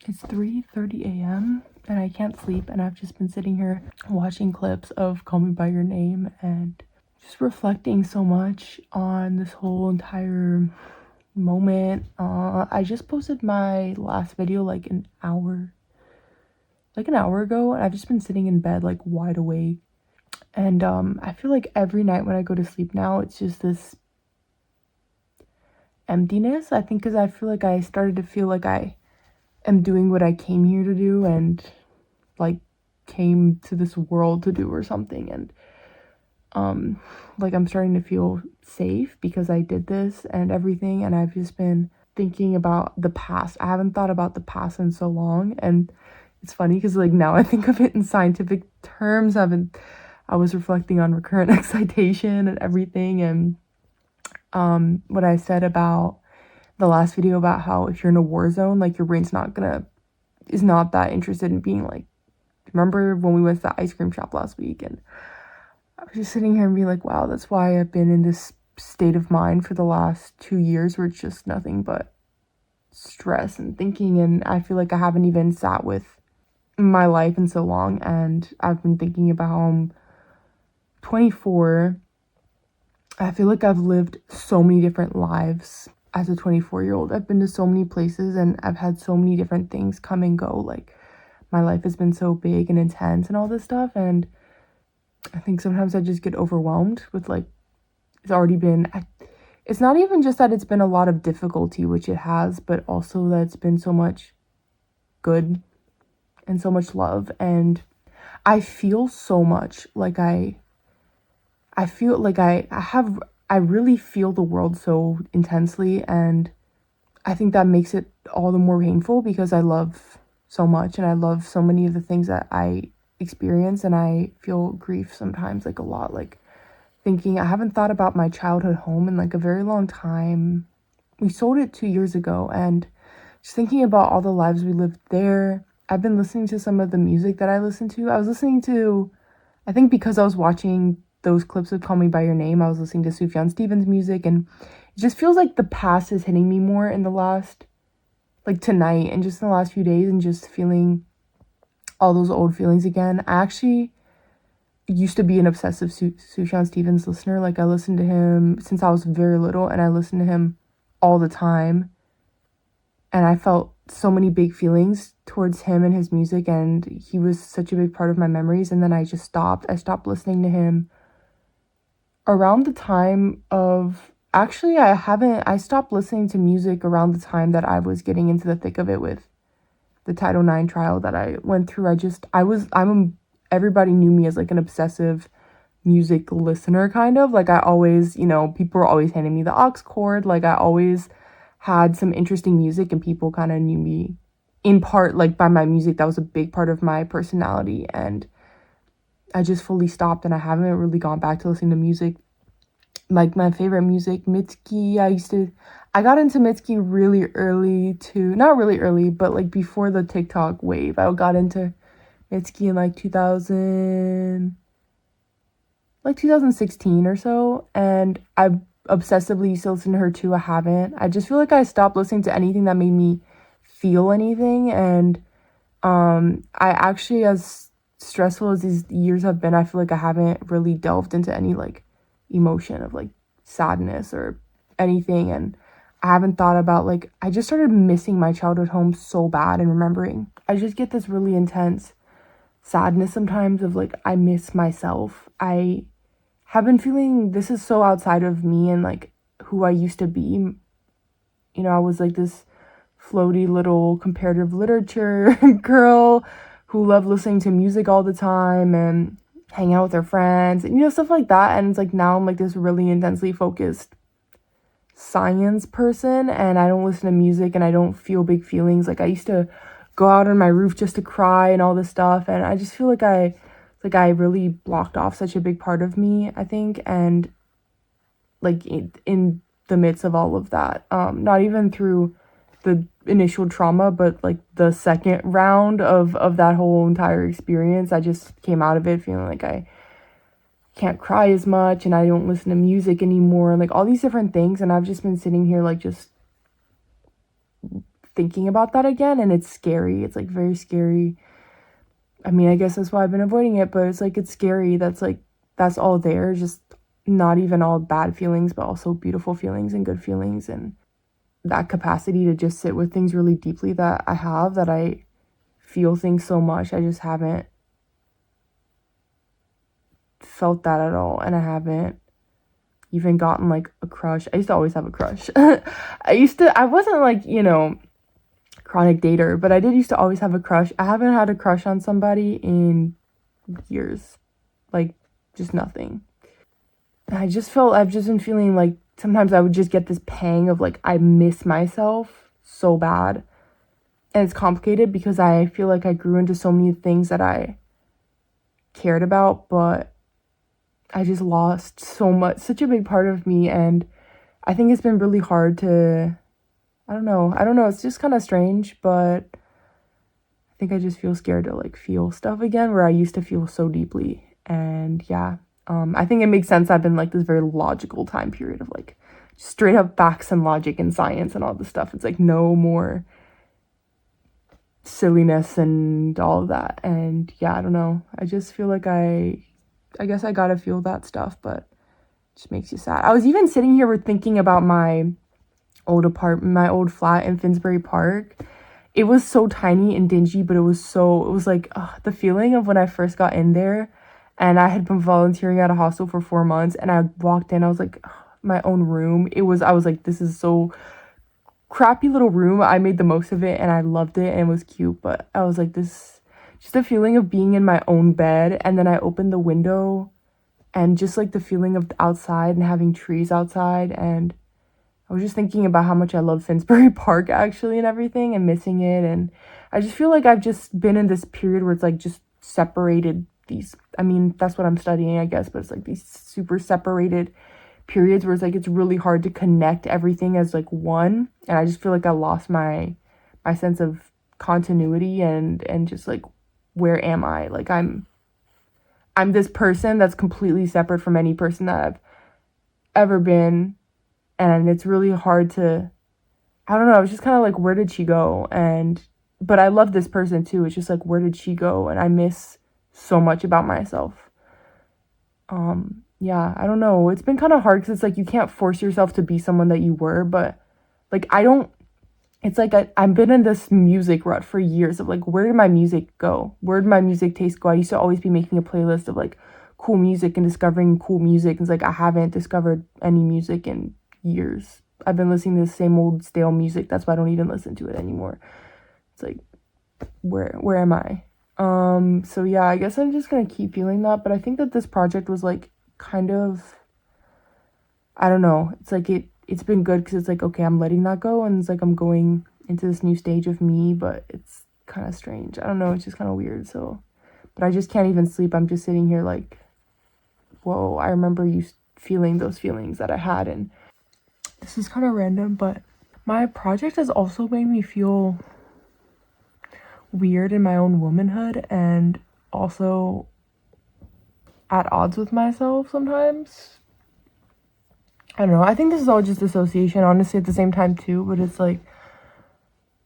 It's 3:30 a.m. and I can't sleep, and I've just been sitting here watching clips of Call Me By Your Name and just reflecting so much on this whole entire moment. I just posted my last video like an hour ago, and I've just been sitting in bed like wide awake. And I feel like every night when I go to sleep now, it's just this emptiness. I think because I feel like I started to feel like I am doing what I came here to do and like came to this world to do or something. And like I'm starting to feel safe because I did this and everything. And I've just been thinking about the past. I haven't thought about the past in so long, and it's funny because like now I think of it in scientific terms. I was reflecting on recurrent excitation and everything, and what I said about the last video about how if you're in a war zone, like your brain's is not that interested in being like, remember when we went to the ice cream shop last week, and I was just sitting here and being like, wow, that's why I've been in this state of mind for the last 2 years where it's just nothing but stress and thinking, and I feel like I haven't even sat with my life in so long. And I've been thinking about how I'm 24. I feel like I've lived so many different lives as a 24-year-old. I've been to so many places and I've had so many different things come and go. Like my life has been so big and intense and all this stuff, and I think sometimes I just get overwhelmed with like, it's not even just that it's been a lot of difficulty, which it has, but also that it's been so much good and so much love. And I feel so much like I feel like I really feel the world so intensely, and I think that makes it all the more painful because I love so much and I love so many of the things that I experience, and I feel grief sometimes like a lot, like thinking I haven't thought about my childhood home in like a very long time. We sold it 2 years ago, and just thinking about all the lives we lived there. I've been listening to some of the music that I listen to. I was listening to, I think because I was watching those clips of Call Me By Your Name, I was listening to Sufjan Stevens music, and it just feels like the past is hitting me more in the last, like tonight and just in the last few days, and just feeling all those old feelings again. I actually used to be an obsessive Sufjan Stevens listener. Like I listened to him since I was very little, and I listened to him all the time, and I felt so many big feelings towards him and his music, and he was such a big part of my memories. And then I stopped listening to him around the time of, actually I stopped listening to music around the time that I was getting into the thick of it with the Title IX trial that I went through. Everybody knew me as like an obsessive music listener, kind of like I always, people were always handing me the aux cord. Like I always had some interesting music, and people kind of knew me in part like by my music. That was a big part of my personality, and I just fully stopped, and I haven't really gone back to listening to music. Like my favorite music, Mitski, I got into Mitski really early too. Not really early, but like before the TikTok wave. I got into Mitski in like 2016 or so, and I obsessively used to listen to her too. I haven't. I just feel like I stopped listening to anything that made me feel anything, and I actually, as stressful as these years have been, I feel like I haven't really delved into any like emotion of like sadness or anything, and I haven't thought about like, I just started missing my childhood home so bad, and remembering I just get this really intense sadness sometimes of like, I miss myself. I have been feeling this is so outside of me and like who I used to be. I was like this floaty little comparative literature girl who loved listening to music all the time and hang out with her friends and stuff like that. And it's like now I'm like this really intensely focused science person, and I don't listen to music and I don't feel big feelings. Like I used to go out on my roof just to cry and all this stuff, and I just feel like I really blocked off such a big part of me, I think. And like in the midst of all of that, not even through the initial trauma, but like the second round of that whole entire experience, I just came out of it feeling like I can't cry as much, and I don't listen to music anymore, and like all these different things. And I've just been sitting here like just thinking about that again, and it's scary. It's like very scary. I mean, I guess that's why I've been avoiding it, but it's like it's scary. That's like that's all there, just not even all bad feelings, but also beautiful feelings and good feelings, and that capacity to just sit with things really deeply that I have, that I feel things so much. I just haven't felt that at all, and I haven't even gotten like a crush. I used to always have a crush. I wasn't like, chronic dater, but I did used to always have a crush. I haven't had a crush on somebody in years. Like, just nothing. And I've just been feeling like sometimes I would just get this pang of like, I miss myself so bad. And it's complicated because I feel like I grew into so many things that I cared about, but I just lost so much, such a big part of me. And I think it's been really hard to, I don't know. It's just kind of strange, but I think I just feel scared to like feel stuff again where I used to feel so deeply. And yeah, I think it makes sense. I've been like this very logical time period of like straight up facts and logic and science and all this stuff. It's like no more silliness and all of that. And yeah, I don't know. I just feel like I guess I gotta feel that stuff, but it just makes you sad. I was even sitting here thinking about my old flat in Finsbury Park. It was so tiny and dingy, but it was like the feeling of when I first got in there, and I had been volunteering at a hostel for 4 months, and I walked in, I was like, my own room. I was like, this is so crappy little room. I made the most of it and I loved it and it was cute, but I was like, this, just the feeling of being in my own bed, and then I opened the window and just like the feeling of outside and having trees outside, and I was just thinking about how much I love Finsbury Park actually and everything and missing it. And I just feel like I've just been in this period where it's like just separated these, I mean, that's what I'm studying, I guess, but it's like these super separated periods where it's like it's really hard to connect everything as like one. And I just feel like I lost my sense of continuity and just like, where am I? Like I'm this person that's completely separate from any person that I've ever been. And it's really hard to, I don't know, I was just kind of like, where did she go? But I love this person too. It's just like, where did she go? And I miss so much about myself. Yeah, I don't know. It's been kind of hard because it's like, you can't force yourself to be someone that you were, but like, it's like I've been in this music rut for years of like, where did my music go? Where did my music taste go? I used to always be making a playlist of like cool music and discovering cool music. And it's like, I haven't discovered any music in years. I've been listening to the same old stale music. That's why I don't even listen to it anymore. It's like, where am I? So yeah, I guess I'm just gonna keep feeling that, but I think that this project was like kind of, I don't know, it's like it's been good because it's like, okay, I'm letting that go, and it's like I'm going into this new stage of me, but it's kind of strange. I don't know, it's just kind of weird. So, but I just can't even sleep. I'm just sitting here like, whoa, I remember you feeling those feelings that I had. And this is kind of random, but my project has also made me feel weird in my own womanhood and also at odds with myself sometimes. I don't know. I think this is all just association, honestly, at the same time too, but it's like,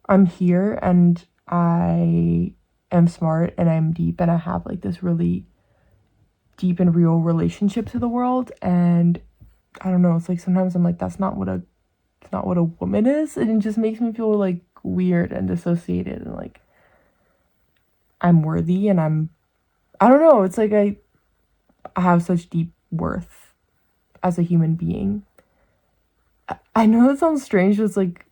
I'm here and I am smart and I'm deep and I have like this really deep and real relationship to the world, and I don't know, it's like sometimes I'm like, it's not what a woman is, and it just makes me feel like weird and dissociated and like I'm worthy, and I don't know, it's like I have such deep worth as a human being. I know it sounds strange, but it's like,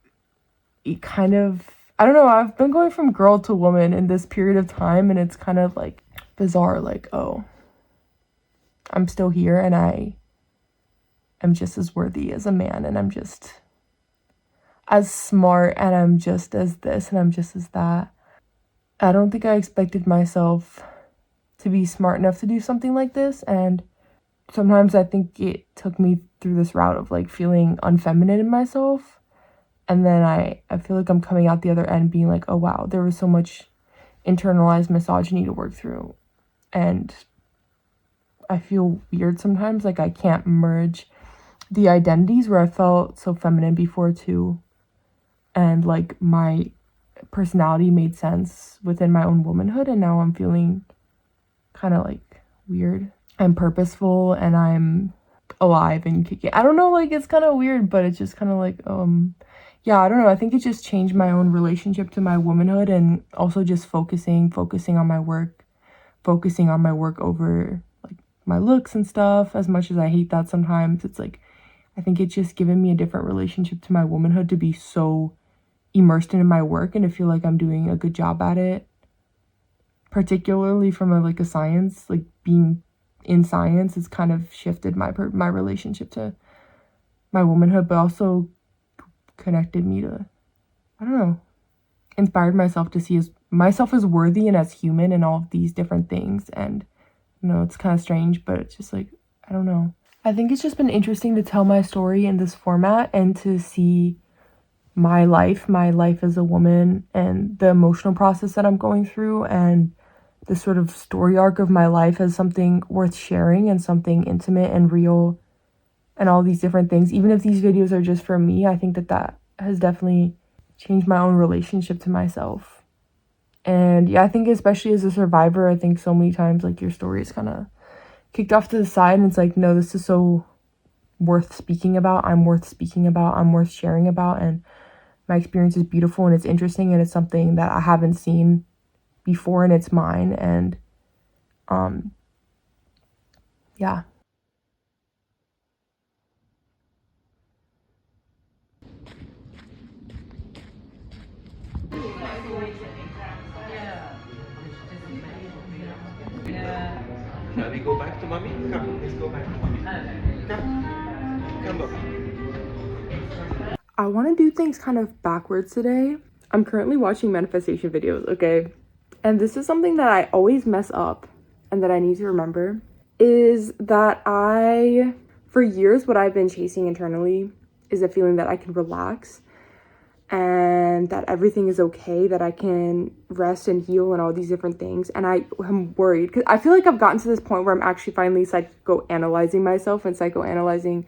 it kind of, I don't know, I've been going from girl to woman in this period of time, and it's kind of like bizarre, like, oh, I'm still here and I am just as worthy as a man, and I'm just as smart, and I'm just as this, and I'm just as that. I don't think I expected myself to be smart enough to do something like this, and sometimes I think it took me through this route of like feeling unfeminine in myself, and then I feel like I'm coming out the other end being like, oh wow, there was so much internalized misogyny to work through, and I feel weird sometimes, like I can't merge the identities where I felt so feminine before too, and like my personality made sense within my own womanhood, and now I'm feeling kind of like weird. I'm purposeful and I'm alive and kicking. I don't know, like it's kind of weird, but it's just kind of like yeah, I don't know. I think it just changed my own relationship to my womanhood, and also just focusing on my work, over like my looks and stuff. As much as I hate that sometimes, it's like I think it's just given me a different relationship to my womanhood to be so immersed in my work and to feel like I'm doing a good job at it, particularly from a science, like being in science. It's kind of shifted my relationship to my womanhood, but also connected me to, I don't know, inspired myself to see myself as worthy and as human and all of these different things. And it's kind of strange, but it's just like, I don't know. I think it's just been interesting to tell my story in this format and to see my life as a woman and the emotional process that I'm going through, and the sort of story arc of my life as something worth sharing and something intimate and real and all these different things. Even if these videos are just for me, I think that has definitely changed my own relationship to myself. And yeah, I think especially as a survivor, I think so many times like your story is kind of kicked off to the side, and it's like, no, this is so worth speaking about. I'm worth speaking about. I'm worth sharing about. And my experience is beautiful and it's interesting and it's something that I haven't seen before and it's mine. And yeah. Shall we go back to mommy? Come, let's go back to mommy. Come look. I want to do things kind of backwards today. I'm currently watching manifestation videos, okay? And this is something that I always mess up and that I need to remember, is that for years, what I've been chasing internally is a feeling that I can relax and that everything is okay, that I can rest and heal and all these different things. And I am worried because I feel like I've gotten to this point where I'm actually finally psychoanalyzing myself and psychoanalyzing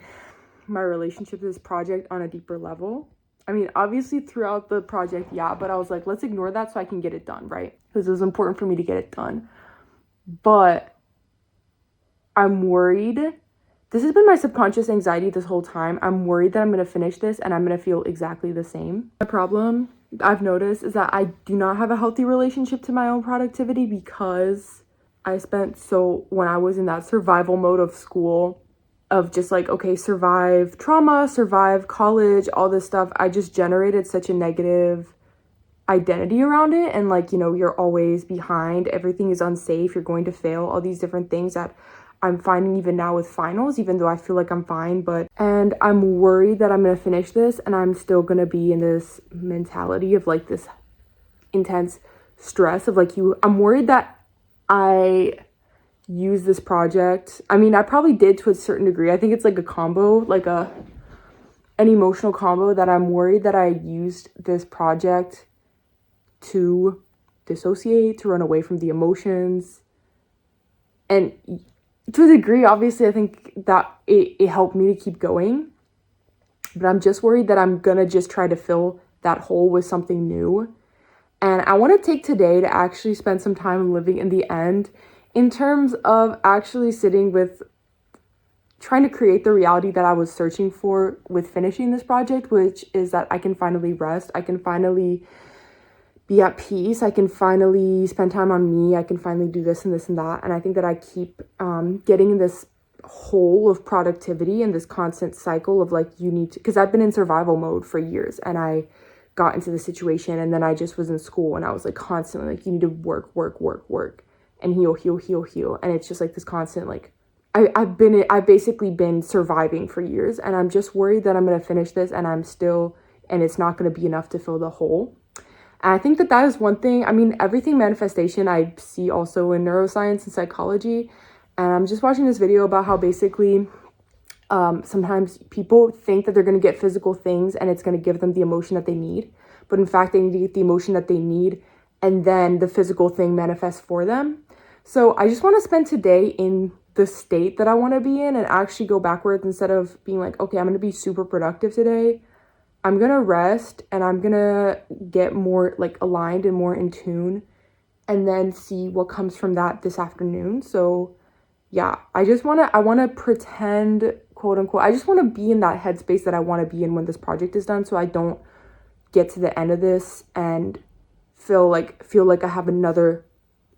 my relationship to this project on a deeper level. I mean, obviously throughout the project, yeah, but I was like, let's ignore that so I can get it done, right? Because it was important for me to get it done. But I'm worried. This has been my subconscious anxiety this whole time. I'm worried that I'm going to finish this and I'm going to feel exactly the same. My problem I've noticed is that I do not have a healthy relationship to my own productivity, because I spent when I was in that survival mode of school, of just like, okay, survive trauma, survive college, all this stuff, I just generated such a negative identity around it. And like, you're always behind, everything is unsafe, you're going to fail, all these different things that I'm finding even now with finals, even though I feel like I'm fine, and I'm worried that I'm going to finish this and I'm still going to be in this mentality of like this intense stress of like I'm worried that I use this project. I mean, I probably did to a certain degree. I think it's like a combo, like an emotional combo, that I'm worried that I used this project to dissociate, to run away from the emotions. And to a degree, obviously, I think that it helped me to keep going. But I'm just worried that I'm gonna just try to fill that hole with something new. And I want to take today to actually spend some time living in the end, in terms of actually sitting with trying to create the reality that I was searching for with finishing this project, which is that I can finally rest, I can finally be at peace, I can finally spend time on me, I can finally do this and this and that. And I think that I keep getting in this hole of productivity and this constant cycle of like, you need to, because I've been in survival mode for years, and I got into the situation, and then I just was in school and I was like constantly like, you need to work and heal. And it's just like this constant, like, I've basically been surviving for years, and I'm just worried that I'm going to finish this and it's not going to be enough to fill the hole. And I think that is one thing. I mean, everything manifestation I see also in neuroscience and psychology. And I'm just watching this video about how basically sometimes people think that they're going to get physical things and it's going to give them the emotion that they need. But in fact, they need to get the emotion that they need, and then the physical thing manifests for them. So I just want to spend today in the state that I want to be in and actually go backwards, instead of being like, okay, I'm going to be super productive today. I'm gonna rest and I'm gonna get more like aligned and more in tune and then see what comes from that this afternoon. So yeah, I wanna pretend, quote unquote, I just wanna be in that headspace that I wanna be in when this project is done so I don't get to the end of this and feel like I have another,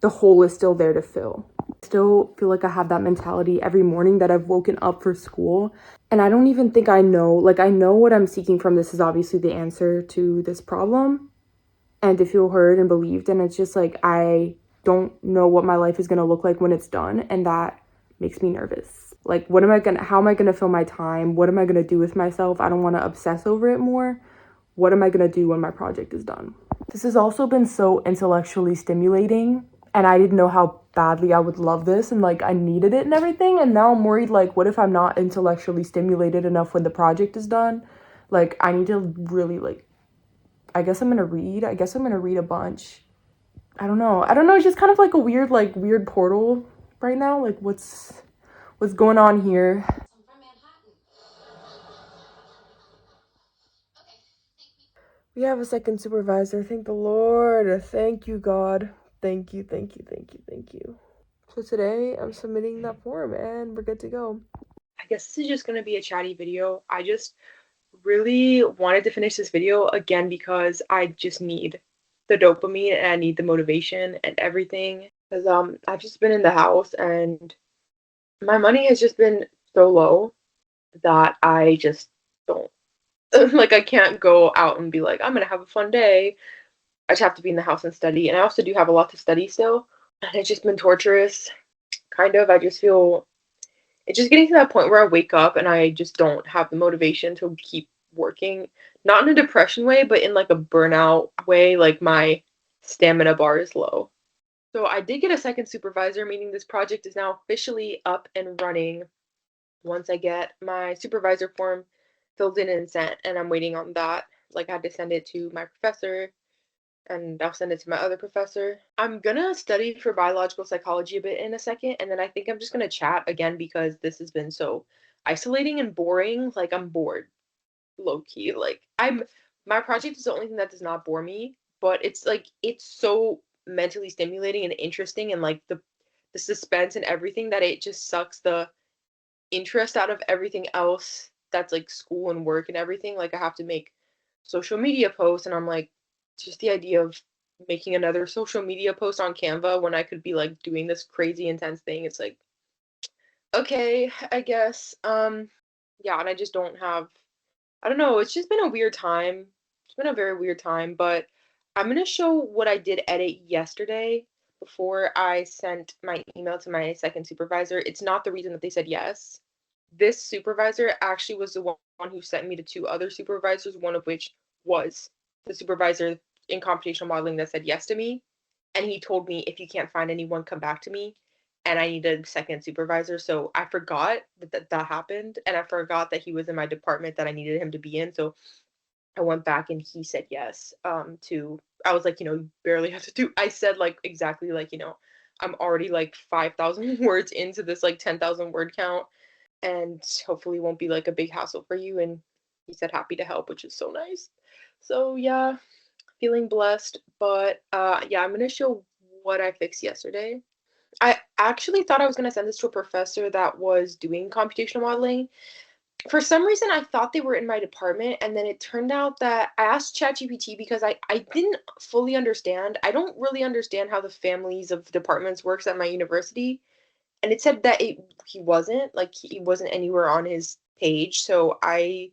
the hole is still there to fill. I still feel like I have that mentality every morning that I've woken up for school. And I don't even think I know, like, I know what I'm seeking from this is obviously the answer to this problem and to feel heard and believed. And it's just like, I don't know what my life is going to look like when it's done. And that makes me nervous. Like, how am I going to fill my time? What am I going to do with myself? I don't want to obsess over it more. What am I going to do when my project is done? This has also been so intellectually stimulating, and I didn't know how badly I would love this and like I needed it and everything. And now I'm worried, like, what if I'm not intellectually stimulated enough when the project is done? Like, I need to really, like, I guess I'm gonna read. I guess I'm gonna read a bunch. I don't know. I don't know. It's just kind of like a weird portal right now. Like, what's going on here? We have a second supervisor. Thank the Lord. Thank you, God. Thank you, thank you, thank you, thank you. So today I'm submitting that form and we're good to go. I guess this is just going to be a chatty video. I just really wanted to finish this video again because I just need the dopamine and I need the motivation and everything. Because I've just been in the house and my money has just been so low that I just don't like I can't go out and be like, I'm gonna have a fun day. I just have to be in the house and study. And I also do have a lot to study still. And it's just been torturous, kind of. I just feel it's just getting to that point where I wake up and I just don't have the motivation to keep working. Not in a depression way, but in like a burnout way. Like my stamina bar is low. So I did get a second supervisor, meaning this project is now officially up and running once I get my supervisor form filled in and sent. And I'm waiting on that. Like I had to send it to my professor and I'll send it to my other professor. I'm gonna study for biological psychology a bit in a second, and then I think I'm just gonna chat again because this has been so isolating and boring. Like I'm bored, low key. Like my project is the only thing that does not bore me, but it's like it's so mentally stimulating and interesting and like the suspense and everything that it just sucks the interest out of everything else that's like school and work and everything. Like I have to make social media posts and I'm like just the idea of making another social media post on Canva when I could be like doing this crazy intense thing. It's like, okay, I guess. Yeah, and I just don't have I don't know, it's just been a weird time. It's been a very weird time, but I'm gonna show what I did edit yesterday before I sent my email to my second supervisor. It's not the reason that they said yes. This supervisor actually was the one who sent me to two other supervisors, one of which was the supervisor in computational modeling that said yes to me. And he told me, if you can't find anyone, come back to me. And I needed a second supervisor. So I forgot that happened. And I forgot that he was in my department that I needed him to be in. So I went back and he said yes I was like, you barely have to do. I said like exactly like, I'm already like 5,000 words into this like 10,000 word count and hopefully won't be like a big hassle for you. And he said happy to help, which is so nice. So yeah, feeling blessed. But yeah, I'm gonna show what I fixed yesterday. I actually thought I was gonna send this to a professor that was doing computational modeling. For some reason, I thought they were in my department, and then it turned out that I asked ChatGPT because I didn't fully understand. I don't really understand how the families of departments works at my university, and it said that he wasn't anywhere on his page. So I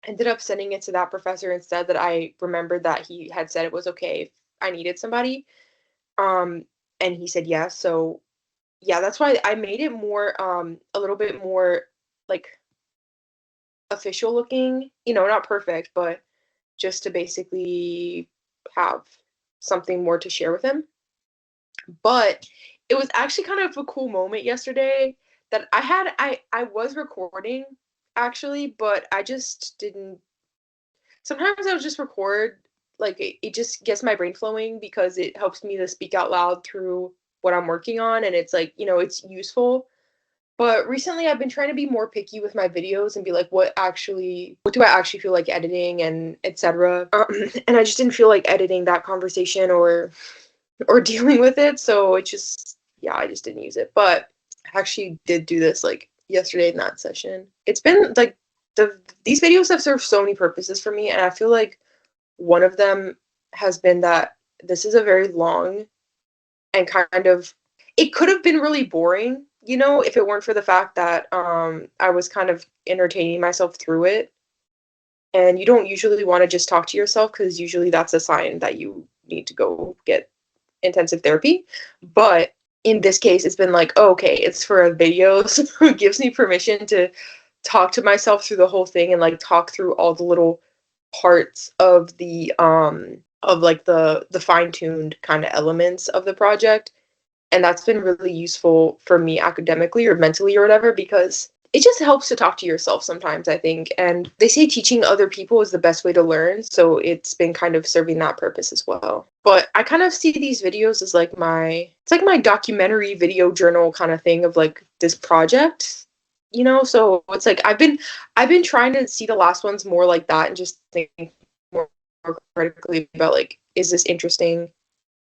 ended up sending it to that professor instead that I remembered that he had said it was okay if I needed somebody. Um, and he said yes. So yeah, that's why I made it more a little bit more like official looking, not perfect, but just to basically have something more to share with him. But it was actually kind of a cool moment yesterday that I was recording actually, but I just didn't sometimes I'll just record like it just gets my brain flowing because it helps me to speak out loud through what I'm working on and it's like, it's useful. But recently I've been trying to be more picky with my videos and be like, what do I actually feel like editing and etc. And I just didn't feel like editing that conversation or dealing with it, so it just yeah, I just didn't use it. But I actually did do this like yesterday in that session. It's been like these videos have served so many purposes for me, and I feel like one of them has been that this is a very long and kind of it could have been really boring, if it weren't for the fact that I was kind of entertaining myself through it. And you don't usually want to just talk to yourself because usually that's a sign that you need to go get intensive therapy. But in this case, it's been like, oh, okay, it's for a video, so it gives me permission to talk to myself through the whole thing and like talk through all the little parts of like the fine-tuned kind of elements of the project. And that's been really useful for me academically or mentally or whatever, because it just helps to talk to yourself sometimes, I think. And they say teaching other people is the best way to learn, so it's been kind of serving that purpose as well. But I kind of see these videos as like my documentary video journal kind of thing of like this project. So it's like I've been trying to see the last ones more like that and just think more critically about like, is this interesting?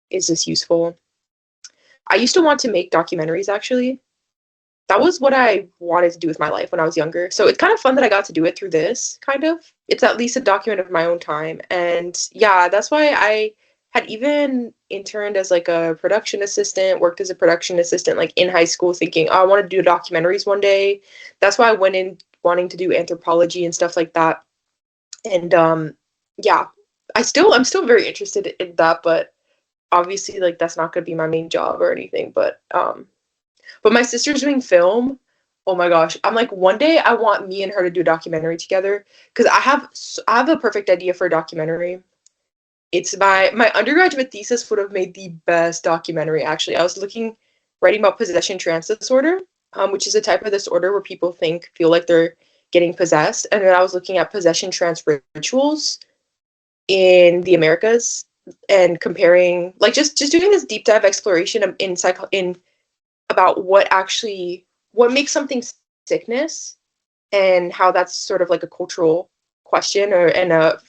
Is this useful? I used to want to make documentaries, actually. That was what I wanted to do with my life when I was younger. So it's kind of fun that I got to do it through this, kind of. It's at least a document of my own time. And yeah, that's why I had even interned as like a production assistant, worked as a production assistant like in high school, thinking, oh, I want to do documentaries one day. That's why I went in wanting to do anthropology and stuff like that. And yeah, I'm still very interested in that, but obviously like that's not going to be my main job or anything. But my sister's doing film. Oh my gosh, I'm like, one day I want me and her to do a documentary together, because I have a perfect idea for a documentary. It's my undergraduate thesis would have made the best documentary, actually. I was writing about possession trance disorder, which is a type of disorder where people feel like they're getting possessed. And then I was looking at possession trance rituals in the Americas and comparing, like, just doing this deep dive exploration in about what makes something sickness, and how that's sort of like a cultural question, and a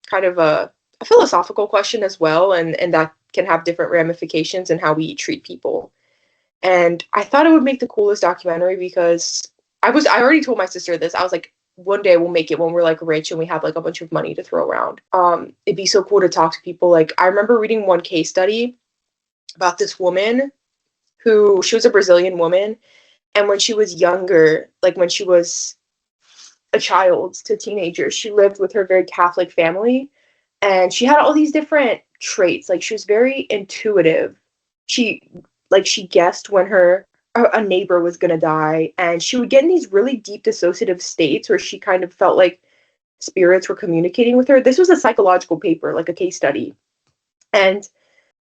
kind of a philosophical question as well, and that can have different ramifications in how we treat people. And I thought it would make the coolest documentary, because I already told my sister this. I was like, one day we'll make it when we're like rich and we have like a bunch of money to throw around. It'd be so cool to talk to people. Like, I remember reading one case study about this woman who she was a Brazilian woman, and when she was younger, like when she was a child to teenager, she lived with her very Catholic family, and she had all these different traits. Like, she was very intuitive. She she guessed when a neighbor was going to die, and she would get in these really deep dissociative states where she kind of felt like spirits were communicating with her. This was a psychological paper, like a case study. And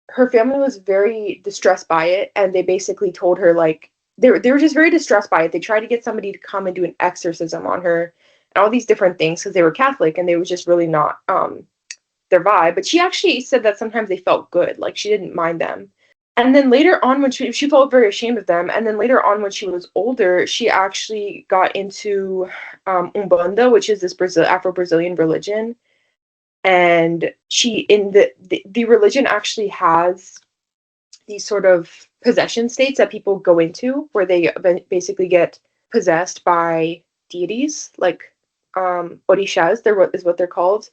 her family was very distressed by it, and they basically told her, like, they were just very distressed by it. They tried to get somebody to come and do an exorcism on her and all these different things, because they were Catholic and they was just really not their vibe. But she actually said that sometimes they felt good, like she didn't mind them. And then later on, when she felt very ashamed of them, and then later on when she was older, she actually got into Umbanda, which is this Afro-Brazilian religion. And she in the religion actually has these sort of possession states that people go into, where they basically get possessed by deities, like orishas, is what they're called.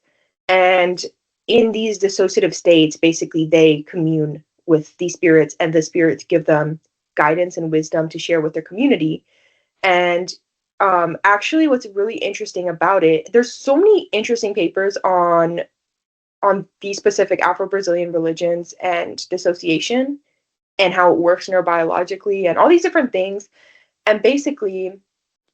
And in these dissociative states, basically they commune with these spirits, and the spirits give them guidance and wisdom to share with their community. And actually, what's really interesting about it, there's so many interesting papers on these specific Afro-Brazilian religions and dissociation and how it works neurobiologically and all these different things. And basically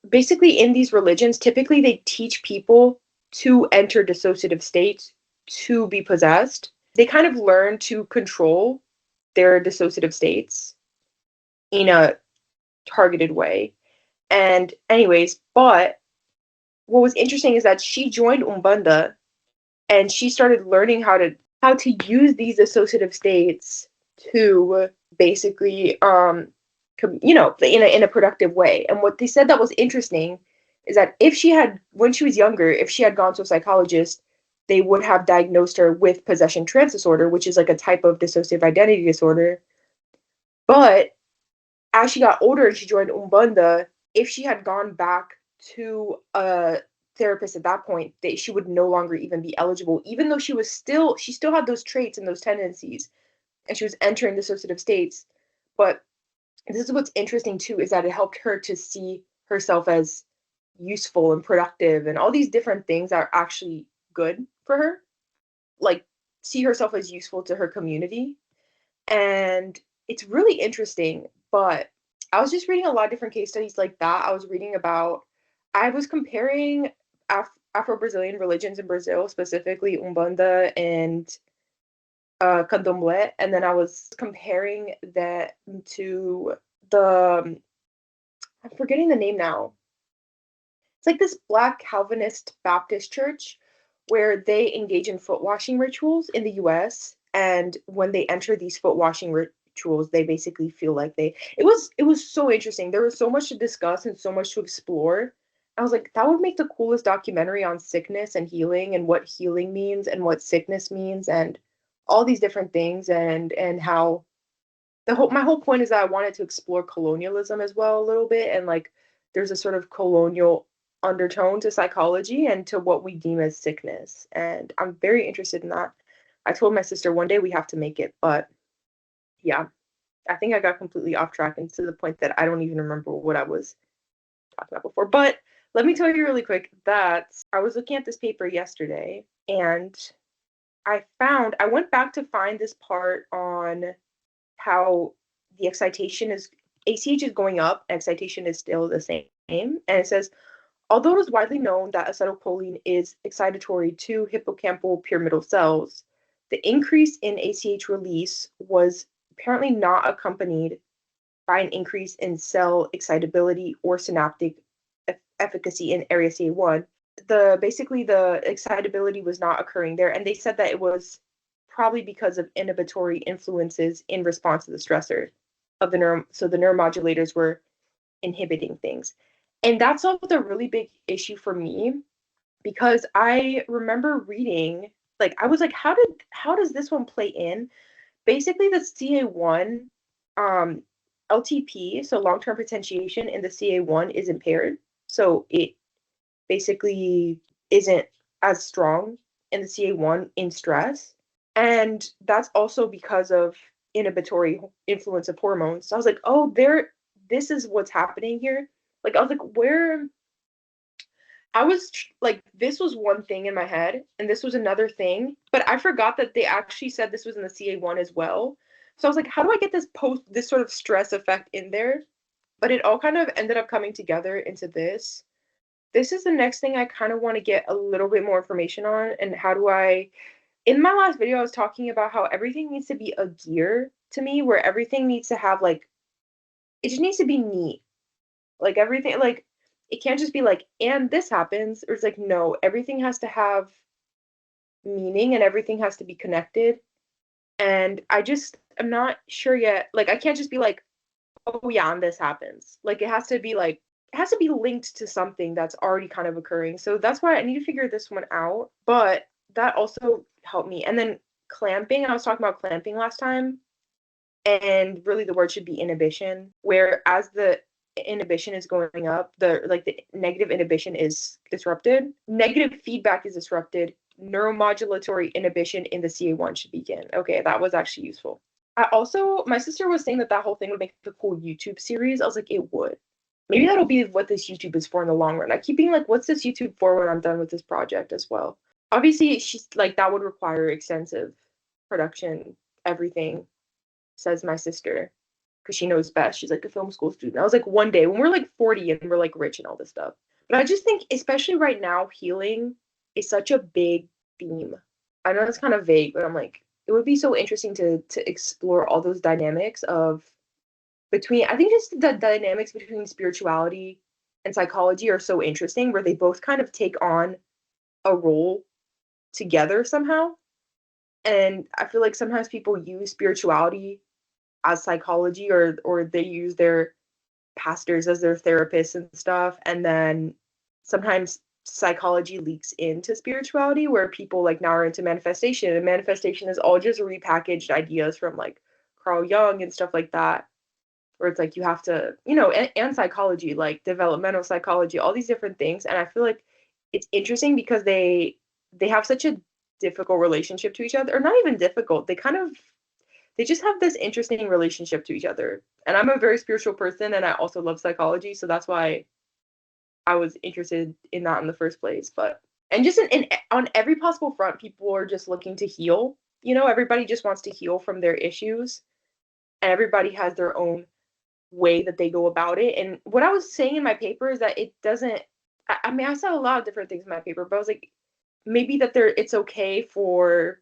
in these religions, typically they teach people to enter dissociative states to be possessed. They kind of learn to control their dissociative states in a targeted way. And anyways, but what was interesting is that she joined Umbanda, and she started learning how to use these associative states to basically in a productive way. And what they said that was interesting is that when she was younger, if she had gone to a psychologist, they would have diagnosed her with possession trance disorder, which is like a type of dissociative identity disorder. But as she got older and she joined Umbanda, if she had gone back to a therapist at that point, she would no longer even be eligible, even though she still had those traits and those tendencies, and she was entering dissociative states. But this is what's interesting too, is that it helped her to see herself as useful and productive and all these different things that are actually good for her, like see herself as useful to her community. And it's really interesting. But I was just reading a lot of different case studies like that. I was comparing Afro-Brazilian religions in Brazil, specifically Umbanda and Candomblé, and then I was comparing that to the I'm forgetting the name now. It's like this Black Calvinist Baptist church where they engage in foot washing rituals in the US. And when they enter these foot washing rituals, they basically feel like it was so interesting. There was so much to discuss and so much to explore. I was like, that would make the coolest documentary on sickness and healing and what healing means and what sickness means and all these different things and how my whole point is that I wanted to explore colonialism as well a little bit, and like there's a sort of colonial undertone to psychology and to what we deem as sickness. And I'm very interested in that. I told my sister one day we have to make it, but yeah, I think I got completely off track and to the point that I don't even remember what I was talking about before. But let me tell you really quick that I was looking at this paper yesterday and I went back to find this part on how the excitation is ACH is going up, excitation is still the same. And it says, although it is widely known that acetylcholine is excitatory to hippocampal pyramidal cells, the increase in ACH release was apparently not accompanied by an increase in cell excitability or synaptic efficacy in area CA1. The excitability was not occurring there, and they said that it was probably because of inhibitory influences in response to the stressor of so the neuromodulators were inhibiting things. And that's solved a really big issue for me because I remember reading, like I was like, how does this one play in? Basically the CA1 um LTP, so long-term potentiation in the CA1 is impaired. So it basically isn't as strong in the CA1 in stress. And that's also because of inhibitory influence of hormones. So I was like, oh, this is what's happening here. Like, I was like, like, this was one thing in my head, and this was another thing, but I forgot that they actually said this was in the CA1 as well. So I was like, how do I get this sort of stress effect in there? But it all kind of ended up coming together into this. This is the next thing I kind of want to get a little bit more information on, and in my last video, I was talking about how everything needs to be a gear to me, where everything needs to have like, it just needs to be neat. Like everything, like it can't just be like, and this happens, or it's like, no, everything has to have meaning and everything has to be connected. And I'm not sure yet. Like, I can't just be like, oh yeah, and this happens. Like, it has to be linked to something that's already kind of occurring. So that's why I need to figure this one out. But that also helped me. And then clamping, I was talking about clamping last time, and really the word should be inhibition, where as the inhibition is going up, the negative inhibition is disrupted, negative feedback is disrupted, neuromodulatory inhibition in the CA1 should begin. Okay, that was actually useful. My sister was saying that whole thing would make a cool YouTube series. I was like, it would. Maybe that'll be what this YouTube is for in the long run. I keep being like, what's this YouTube for when I'm done with this project as well? Obviously, she's like, that would require extensive production, everything, says my sister, because she knows best. She's like a film school student. I was like, one day when we're like 40 and we're like rich and all this stuff. But I just think, especially right now, healing is such a big theme. I know it's kind of vague, but I'm like, it would be so interesting to explore all those dynamics I think just the dynamics between spirituality and psychology are so interesting, where they both kind of take on a role together somehow. And I feel like sometimes people use spirituality as psychology, or they use their pastors as their therapists and stuff, and then sometimes psychology leaks into spirituality where people like now are into manifestation, and manifestation is all just repackaged ideas from like Carl Jung and stuff like that, where it's like you have to, and psychology, like developmental psychology, all these different things. And I feel like it's interesting because they have such a difficult relationship to each other, or not even difficult. They just have this interesting relationship to each other. And I'm a very spiritual person, and I also love psychology, so that's why I was interested in that in the first place. But and just in on every possible front, people are just looking to heal. Everybody just wants to heal from their issues, and everybody has their own way that they go about it. And what I was saying in my paper is that it doesn't. I mean, I said a lot of different things in my paper, but I was like, maybe that it's okay for,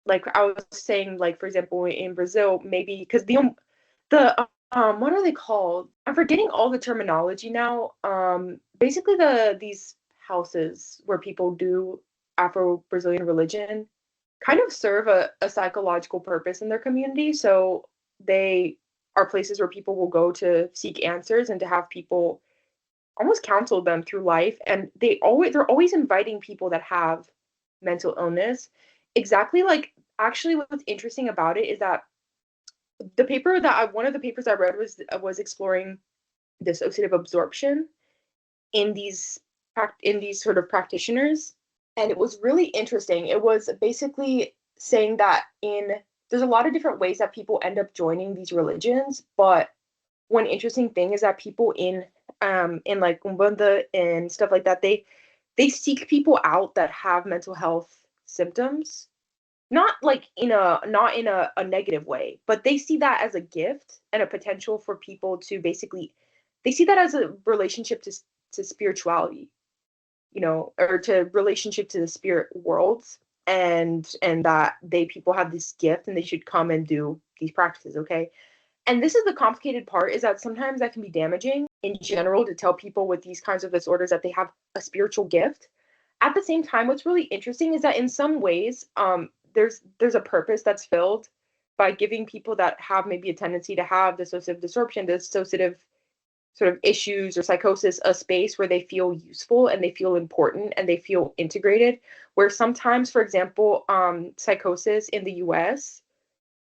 like I was saying, like for example in Brazil, maybe because the what are they called? I'm forgetting all the terminology now. Basically these houses where people do Afro-Brazilian religion kind of serve a psychological purpose in their community. So they are places where people will go to seek answers and to have people almost counsel them through life. And they're always inviting people that have mental illness. Exactly, like actually what's interesting about it is that one of the papers I read was exploring dissociative absorption in these sort of practitioners, and it was really interesting. It was basically saying that in there's a lot of different ways that people end up joining these religions, but one interesting thing is that people in like Umbanda and stuff like that, they seek people out that have mental health symptoms, not in a negative way, but they see that as a gift and a potential for people to basically, they see that as a relationship to spirituality, or to relationship to the spirit worlds, and that they people have this gift and they should come and do these practices, okay? And this is the complicated part, is that sometimes that can be damaging in general to tell people with these kinds of disorders that they have a spiritual gift. At the same time, what's really interesting is that in some ways, there's a purpose that's filled by giving people that have maybe a tendency to have dissociative disruption, dissociative sort of issues or psychosis, a space where they feel useful and they feel important and they feel integrated. Where sometimes, for example, psychosis in the US,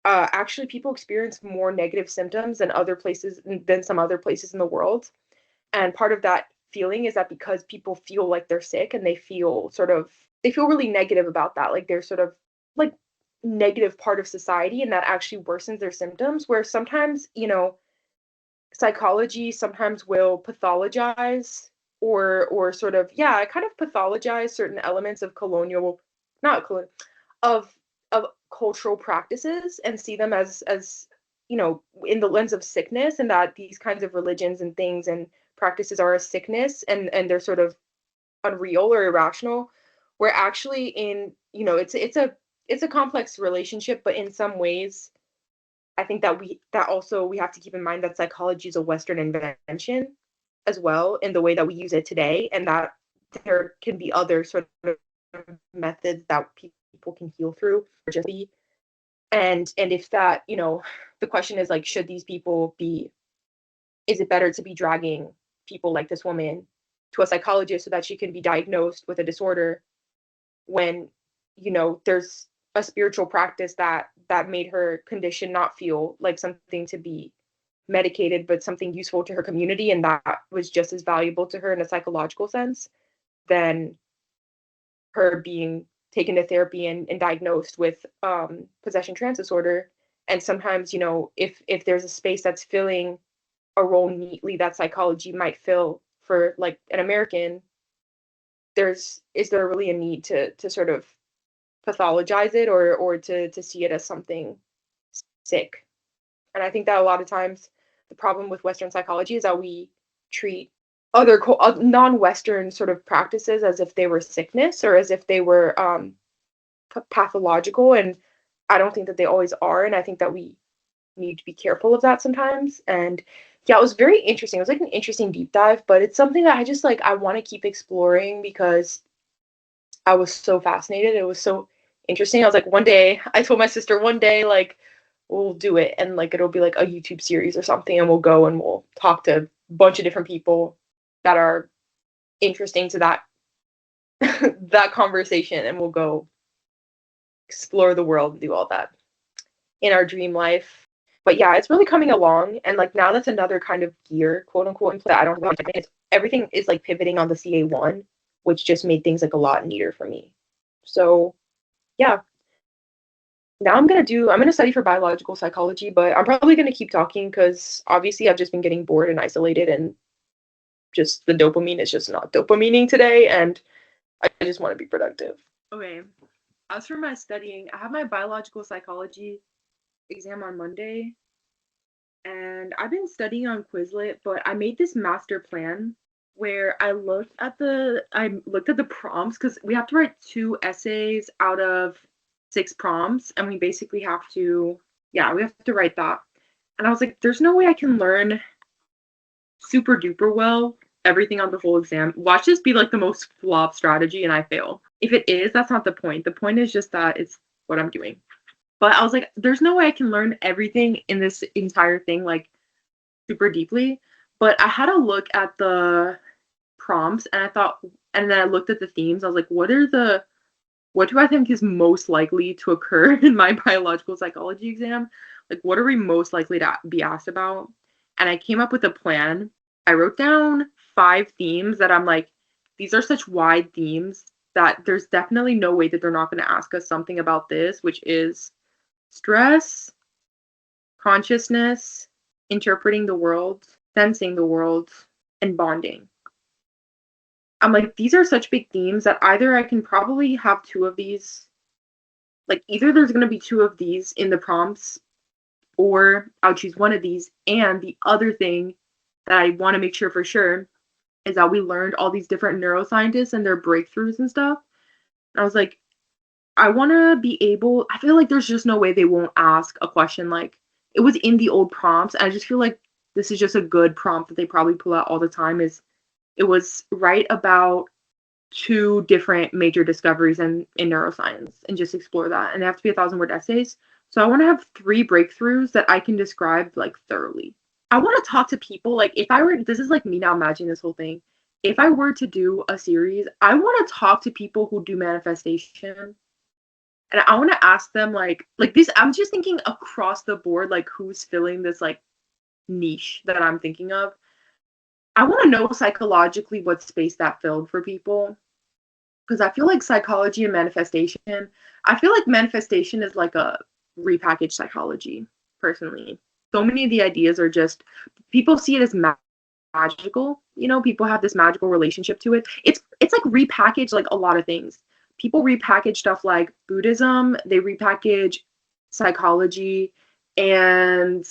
actually people experience more negative symptoms than some other places in the world. And part of that feeling is that because people feel like they're sick and they feel really negative about that, like they're sort of like negative part of society, and that actually worsens their symptoms. Where sometimes, psychology sometimes will pathologize, or sort of, yeah, kind of pathologize certain elements of colonial, not colonial, of of cultural practices, and see them as in the lens of sickness, and that these kinds of religions and things and practices are a sickness, and they're sort of unreal or irrational. Where actually, it's a complex relationship, but in some ways I think that also we have to keep in mind that psychology is a Western invention as well in the way that we use it today, and that there can be other sort of methods that people can heal through, or just be. And if that, the question is like, should these people be? Is it better to be dragging people like this woman to a psychologist so that she can be diagnosed with a disorder, when there's a spiritual practice that made her condition not feel like something to be medicated, but something useful to her community, and that was just as valuable to her in a psychological sense than her being taken to therapy and diagnosed with possession trance disorder. And sometimes, if there's a space that's filling a role neatly that psychology might fill for like an American, is there really a need to sort of pathologize it, or to see it as something sick? And I think that a lot of times the problem with Western psychology is that we treat other non-Western sort of practices as if they were sickness, or as if they were pathological. And I don't think that they always are. And I think that we need to be careful of that sometimes. And yeah, it was very interesting. It was like an interesting deep dive, but it's something that I just like, I want to keep exploring because I was so fascinated. It was so interesting. I was like, one day, I told my sister one day, like, we'll do it, and like it'll be like a YouTube series or something, and we'll go and we'll talk to a bunch of different people that are interesting to that that conversation, and we'll go explore the world and do all that in our dream life. But yeah, it's really coming along, and like now that's another kind of gear, quote unquote, in play. I don't know. It's, everything is like pivoting on the CA1, which just made things like a lot neater for me. So yeah, now I'm gonna study for biological psychology, but I'm probably gonna keep talking because obviously I've just been getting bored and isolated, and just the dopamine is just not dopamining today, and I just want to be productive. Okay. As for my studying, I have my biological psychology exam on Monday, and I've been studying on Quizlet, but I made this master plan where I looked at the prompts because we have to write 2 essays out of 6 prompts, and we basically have to, yeah, we have to write that. And I was like, there's no way I can learn super duper well everything on the whole exam. Watch this be like the most flop strategy and I fail. If it is, that's not the point. The point is just that it's what I'm doing. But I was like, there's no way I can learn everything in this entire thing like super deeply. But I had a look at the prompts and I thought, and then I looked at the themes. I was like, what do I think is most likely to occur in my biological psychology exam? Like, what are we most likely to be asked about? And I came up with a plan. I wrote down 5 themes that I'm like, these are such wide themes that there's definitely no way that they're not going to ask us something about this, which is stress, consciousness, interpreting the world, sensing the world, and bonding. I'm like, these are such big themes that either I can probably have 2 of these, like either there's going to be 2 of these in the prompts, or I'll choose one of these. And the other thing that I want to make sure for sure is that we learned all these different neuroscientists and their breakthroughs and stuff. And I was like, I want to be able, I feel like there's just no way they won't ask a question like, it was in the old prompts. And I just feel like this is just a good prompt that they probably pull out all the time is it was write about 2 different major discoveries in neuroscience and just explore that. And they have to be 1,000-word essays. So I want to have 3 breakthroughs that I can describe like thoroughly. I want to talk to people. Like if I were, this is like me now imagining this whole thing. If I were to do a series, I want to talk to people who do manifestation. And I want to ask them like this, I'm just thinking across the board, like who's filling this like niche that I'm thinking of. I want to know psychologically what space that filled for people. Because I feel like psychology and manifestation, I feel like manifestation is like a repackaged psychology, personally. So many of the ideas are just, people see it as magical, you know, people have this magical relationship to it. It's like repackaged like a lot of things. People repackage stuff like Buddhism, they repackage psychology, and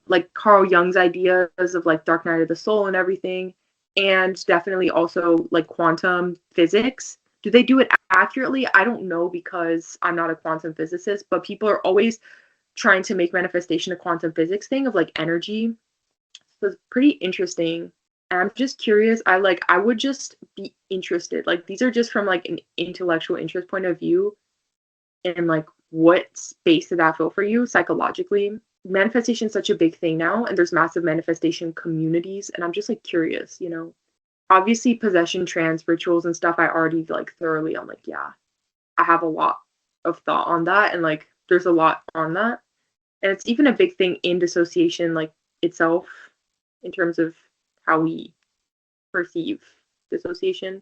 like Carl Jung's ideas of like Dark Night of the Soul and everything, and definitely also like quantum physics. Do they do it accurately? I don't know because I'm not a quantum physicist, but people are always trying to make manifestation a quantum physics thing of like energy. So it's pretty interesting. And I'm just curious. I would just be interested. Like these are just from like an intellectual interest point of view, and like what space did that fill for you psychologically? Manifestation is such a big thing now, and there's massive manifestation communities, and I'm just like curious, you know. Obviously possession trance rituals and stuff I already like thoroughly, I'm like, yeah, I have a lot of thought on that, and like there's a lot on that. And it's even a big thing in dissociation like itself, in terms of how we perceive dissociation.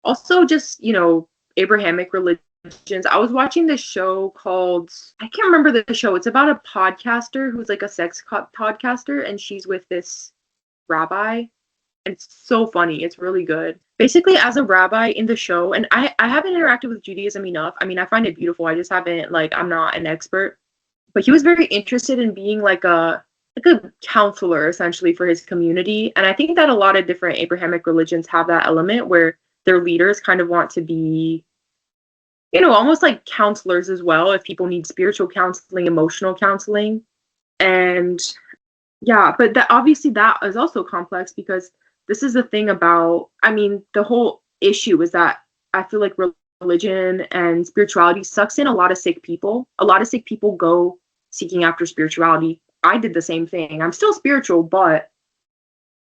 Also just, you know, Abrahamic religions. I was watching this show called, I can't remember the show. It's about a podcaster who's like a sex podcaster, and she's with this rabbi. And it's so funny. It's really good. Basically, as a rabbi in the show, and I haven't interacted with Judaism enough. I mean, I find it beautiful. I just haven't, like, I'm not an expert. But he was very interested in being like a counselor essentially for his community. And I think that a lot of different Abrahamic religions have that element where their leaders kind of want to be, you know, almost like counselors as well, if people need spiritual counseling, emotional counseling. And yeah, but that obviously that is also complex because this is the thing about, I mean, the whole issue is that I feel like religion and spirituality sucks in a lot of sick people. A lot of sick people go seeking after spirituality. I did the same thing. I'm still spiritual, but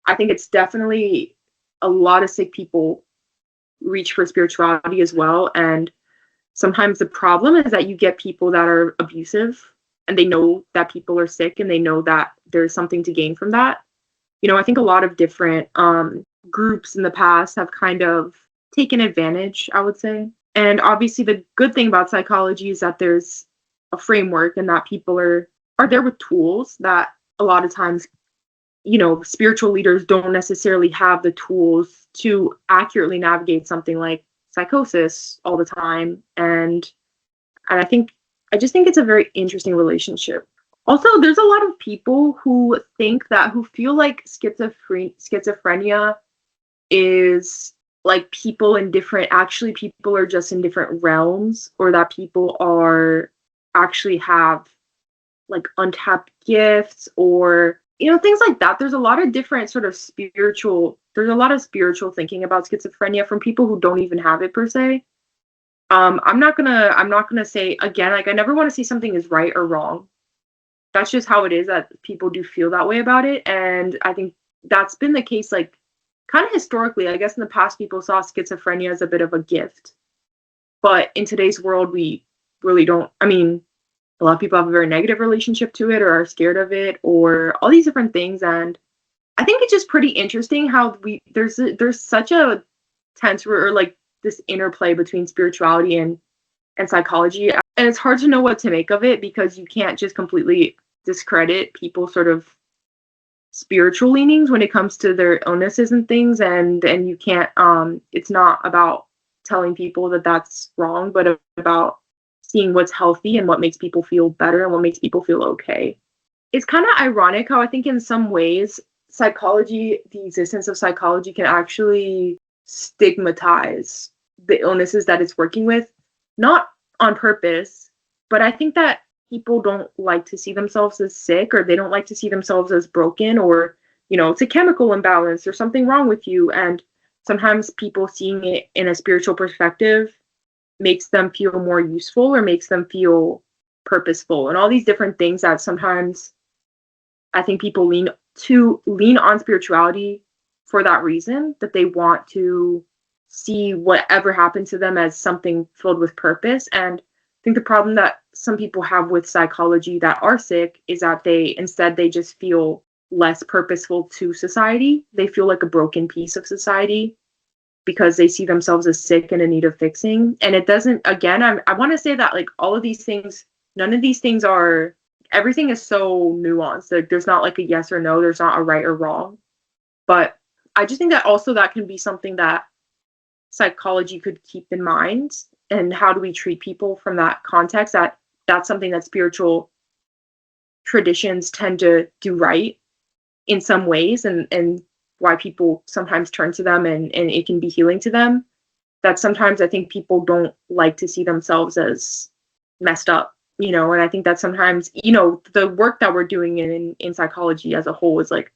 I think it's definitely a lot of sick people reach for spirituality as well. And sometimes the problem is that you get people that are abusive and they know that people are sick and they know that there's something to gain from that. I think a lot of different groups in the past have kind of taken advantage, I would say. And obviously, the good thing about psychology is that there's a framework and that people are there with tools that a lot of times, spiritual leaders don't necessarily have the tools to accurately navigate something like psychosis all the time. And I just think it's a very interesting relationship. Also, there's a lot of people who feel like schizophrenia is like people in different, actually people are just in different realms, or that people are actually have like untapped gifts, or things like that. There's a lot of different there's a lot of spiritual thinking about schizophrenia from people who don't even have it per se. I'm not gonna say, again, like, I never want to say something is right or wrong. That's just how it is, that people do feel that way about it. And I think that's been the case, like, kind of historically. I guess in the past, people saw schizophrenia as a bit of a gift. But in today's world, we really don't. I mean, a lot of people have a very negative relationship to it, or are scared of it, or all these different things. And I think it's just pretty interesting how there's such a tense, or like this interplay between spirituality and psychology. And it's hard to know what to make of it, because you can't just completely discredit people's sort of spiritual leanings when it comes to their illnesses and things. And you can't, it's not about telling people that that's wrong, but about seeing what's healthy and what makes people feel better and what makes people feel okay. It's kind of ironic how I think in some ways the existence of psychology can actually stigmatize the illnesses that it's working with, not on purpose, but I think that people don't like to see themselves as sick, or they don't like to see themselves as broken, or, it's a chemical imbalance or something wrong with you. And sometimes people seeing it in a spiritual perspective makes them feel more useful, or makes them feel purposeful, and all these different things that sometimes I think people lean on spirituality for that reason, that they want to see whatever happened to them as something filled with purpose. And I think the problem that some people have with psychology that are sick is that they just feel less purposeful to society. They feel like a broken piece of society because they see themselves as sick and in need of fixing. And it doesn't, again, I want to say that, like, all of these things, none of these things are, everything is so nuanced. Like, there's not like a yes or no, there's not a right or wrong. But I just think that also that can be something that psychology could keep in mind. And how do we treat people from that context? That's something that spiritual traditions tend to do right in some ways, and why people sometimes turn to them, and it can be healing to them. That sometimes I think people don't like to see themselves as messed up, and I think that sometimes, the work that we're doing in psychology as a whole is like,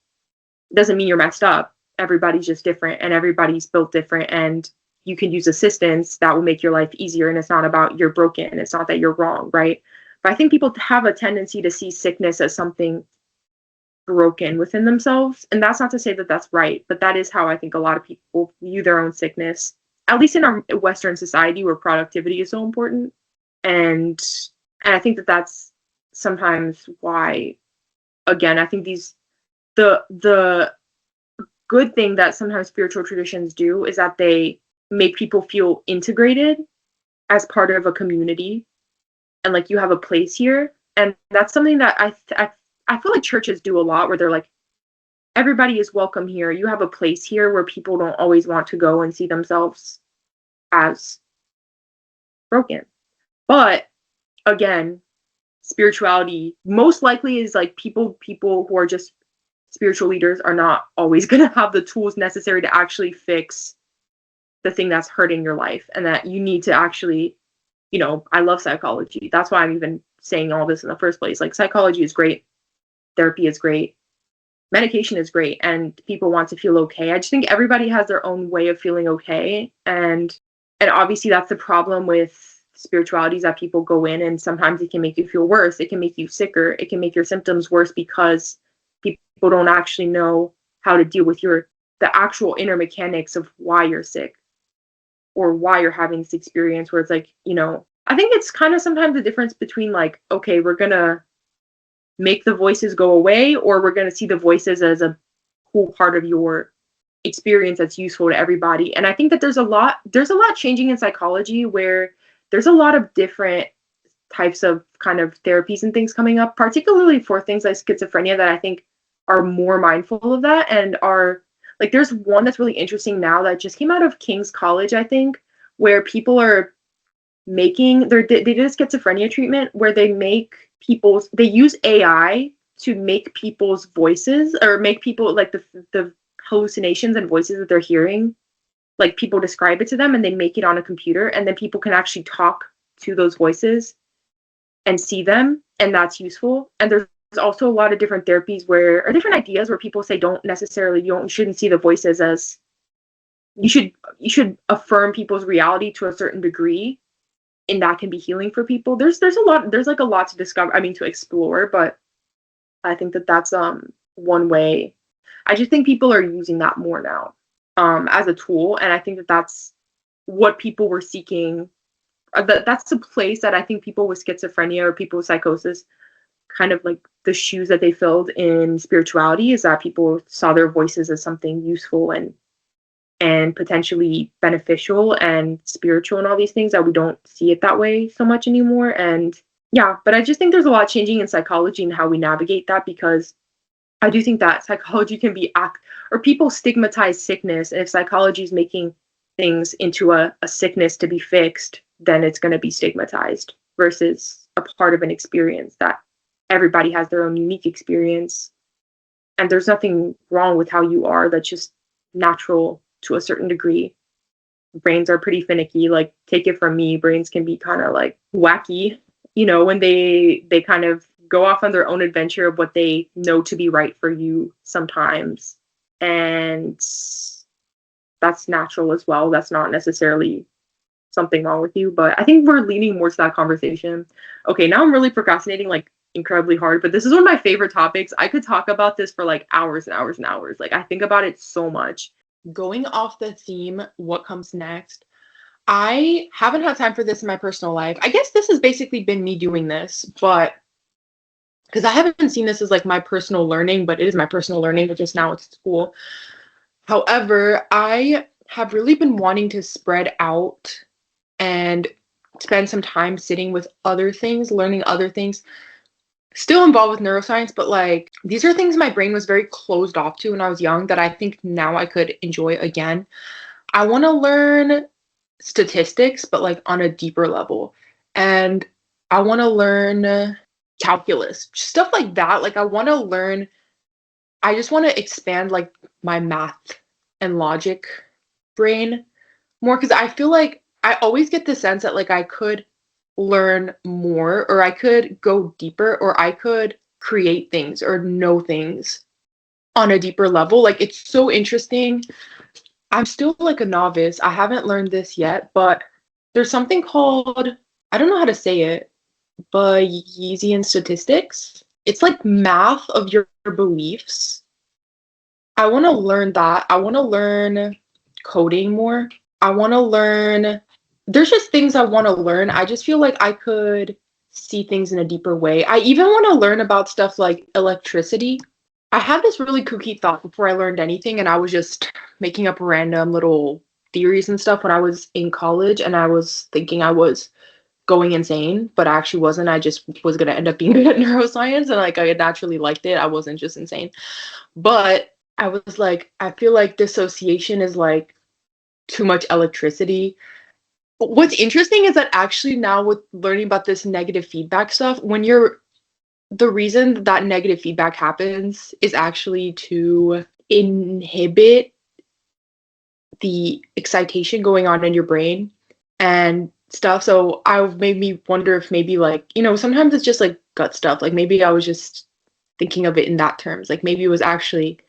doesn't mean you're messed up. Everybody's just different, and everybody's built different, and you can use assistance that will make your life easier. And it's not about you're broken. It's not that you're wrong, right? But I think people have a tendency to see sickness as something broken within themselves. And that's not to say that that's right, but that is how I think a lot of people view their own sickness, at least in our Western society where productivity is so important. And I think that that's sometimes why, again, I think the good thing that sometimes spiritual traditions do is that they make people feel integrated as part of a community, and like, you have a place here. And that's something that I feel like churches do a lot, where they're like, everybody is welcome here. You have a place here where people don't always want to go and see themselves as broken. But again, spirituality most likely is like, people who are just spiritual leaders are not always going to have the tools necessary to actually fix the thing that's hurting your life. And that you need to actually, I love psychology. That's why I'm even saying all this in the first place. Like, psychology is great. Therapy is great. Medication is great. And people want to feel okay. I just think everybody has their own way of feeling okay. And obviously that's the problem with spiritualities that people go in, and sometimes it can make you feel worse. It can make you sicker. It can make your symptoms worse because people don't actually know how to deal with the actual inner mechanics of why you're sick or why you're having this experience where it's like, I think it's kind of sometimes the difference between like, okay, we're going to make the voices go away, or we're going to see the voices as a cool part of your experience that's useful to everybody. And I think that there's a lot changing in psychology, where there's a lot of different types of kind of therapies and things coming up, particularly for things like schizophrenia, that I think are more mindful of that and are like, there's one that's really interesting now that just came out of King's College, I think, where people are making they did a schizophrenia treatment where they use AI to make people's voices, or make people like the hallucinations and voices that they're hearing, like people describe it to them and they make it on a computer, and then people can actually talk to those voices and see them, and that's useful. And there's also a lot of different therapies or different ideas where people say you shouldn't see the voices as, you should affirm people's reality to a certain degree, and that can be healing for people. There's like a lot to discover, to explore, but I think that that's one way. I just think people are using that more now as a tool, and I think that that's what people were seeking. That's the place that I think people with schizophrenia or people with psychosis, kind of like the shoes that they filled in spirituality, is that people saw their voices as something useful and potentially beneficial and spiritual and all these things, that we don't see it that way so much anymore. And yeah, but I just think there's a lot changing in psychology and how we navigate that, because I do think that psychology can be or people stigmatize sickness, and if psychology is making things into a sickness to be fixed, then it's going to be stigmatized, versus a part of an experience that everybody has their own unique experience, and there's nothing wrong with how you are. That's just natural to a certain degree. Brains are pretty finicky. Like, take it from me, brains can be kind of like wacky, when they kind of go off on their own adventure of what they know to be right for you sometimes. And that's natural as well. That's not necessarily something wrong with you, but I think we're leaning more to that conversation. Okay, now I'm really procrastinating like incredibly hard, but this is one of my favorite topics. I could talk about this for like hours and hours and hours. Like, I think about it so much. Going off the theme, what comes next? I haven't had time for this in my personal life. I guess this has basically been me doing this, but because I haven't seen this as like my personal learning, but it is my personal learning, but just now it's school. However, I have really been wanting to spread out and spend some time sitting with other things, learning other things, still involved with neuroscience, but like, these are things my brain was very closed off to when I was young that I think now I could enjoy again. I want to learn statistics, but like on a deeper level. And I want to learn calculus, stuff like that. Like, I just want to expand like my math and logic brain more, because I feel like I always get the sense that like I could learn more, or I could go deeper, or I could create things or know things on a deeper level. Like, it's so interesting. I'm still like a novice. I haven't learned this yet, but there's something called, I don't know how to say it, Bayesian statistics. It's like math of your beliefs. I want to learn that. I want to learn coding more. I want to learn, there's just things I want to learn. I just feel like I could see things in a deeper way. I even want to learn about stuff like electricity. I had this really kooky thought before I learned anything, and I was just making up random little theories and stuff when I was in college, and I was thinking I was going insane, but I actually wasn't. I just was going to end up being good at neuroscience, and like, I naturally liked it. I wasn't just insane. But I was like, I feel like dissociation is like too much electricity. But what's interesting is that actually now with learning about this negative feedback stuff, the reason that negative feedback happens is actually to inhibit the excitation going on in your brain and stuff. So I made me wonder if maybe like, sometimes it's just like gut stuff. Like, maybe I was just thinking of it in that terms. Like, maybe it was actually,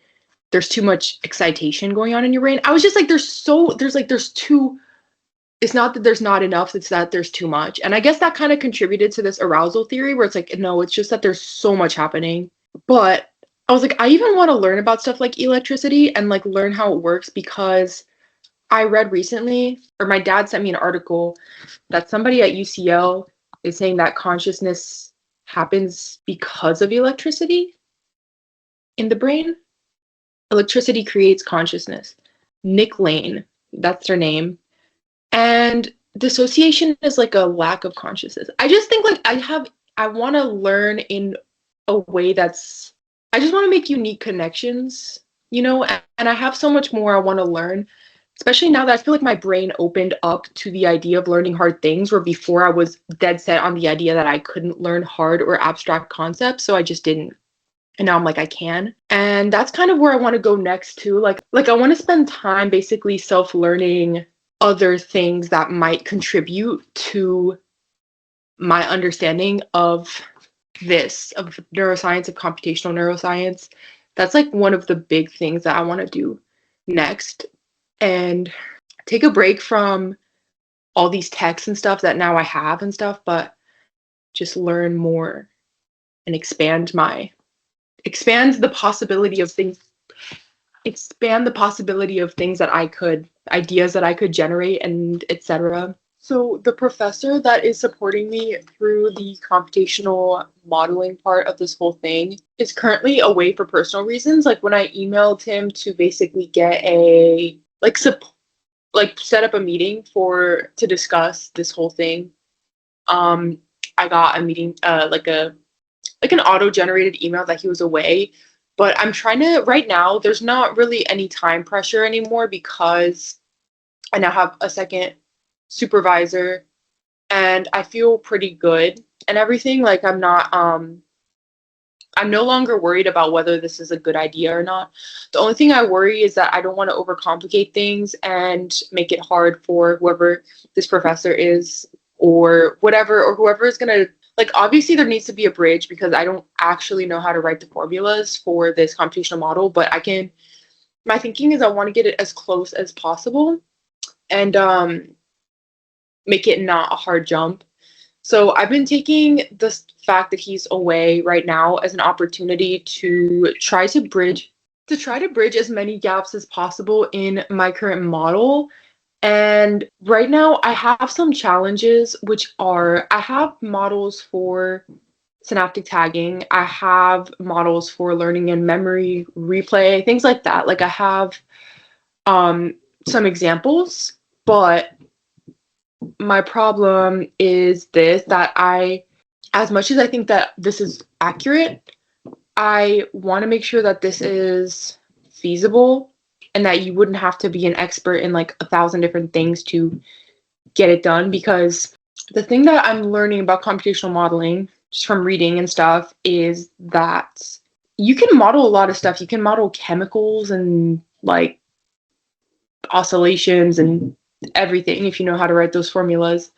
there's too much excitation going on in your brain. I was just like, there's it's not that there's not enough, it's that there's too much. And I guess that kind of contributed to this arousal theory where it's like, no, it's just that there's so much happening. But I was like, I even want to learn about stuff like electricity and like learn how it works because I read recently, or my dad sent me an article that somebody at UCL is saying that consciousness happens because of electricity in the brain. Electricity creates consciousness. Nick Lane, that's their name. And dissociation is like a lack of consciousness. I just think like I want to learn in a way that's, I just want to make unique connections, you know, and I have so much more I want to learn, especially now that I feel like my brain opened up to the idea of learning hard things, where before I was dead set on the idea that I couldn't learn hard or abstract concepts, so I just didn't. And now I'm like, I can. And that's kind of where I want to go next too. Like I want to spend time basically self-learning other things that might contribute to my understanding of neuroscience, of computational neuroscience. That's like one of the big things that I want to do next, and take a break from all these texts and stuff that now I have and stuff, but just learn more and expand the possibility of things, expand the possibility of things that I could, ideas that I could generate, and etc. So the professor that is supporting me through the computational modeling part of this whole thing is currently away for personal reasons. Like when I emailed him to basically get a set up a meeting to discuss this whole thing, I got a meeting, like an auto-generated email that he was away. But I'm trying to, right now, there's not really any time pressure anymore because I now have a second supervisor and I feel pretty good and everything. Like I'm no longer worried about whether this is a good idea or not. The only thing I worry is that I don't want to overcomplicate things and make it hard for whoever this professor is or whatever, or whoever is going to, like, obviously there needs to be a bridge because I don't actually know how to write the formulas for this computational model, but my thinking is I want to get it as close as possible and make it not a hard jump. So I've been taking the fact that he's away right now as an opportunity to try to bridge as many gaps as possible in my current model. And right now I have some challenges, which are I have models for synaptic tagging, I have models for learning and memory replay, things like that. Like I have some examples, but my problem is that as much as I think that this is accurate, I want to make sure that this is feasible and that you wouldn't have to be an expert in like 1,000 different things to get it done. Because the thing that I'm learning about computational modeling, just from reading and stuff, is that you can model a lot of stuff. You can model chemicals and like oscillations and everything if you know how to write those formulas.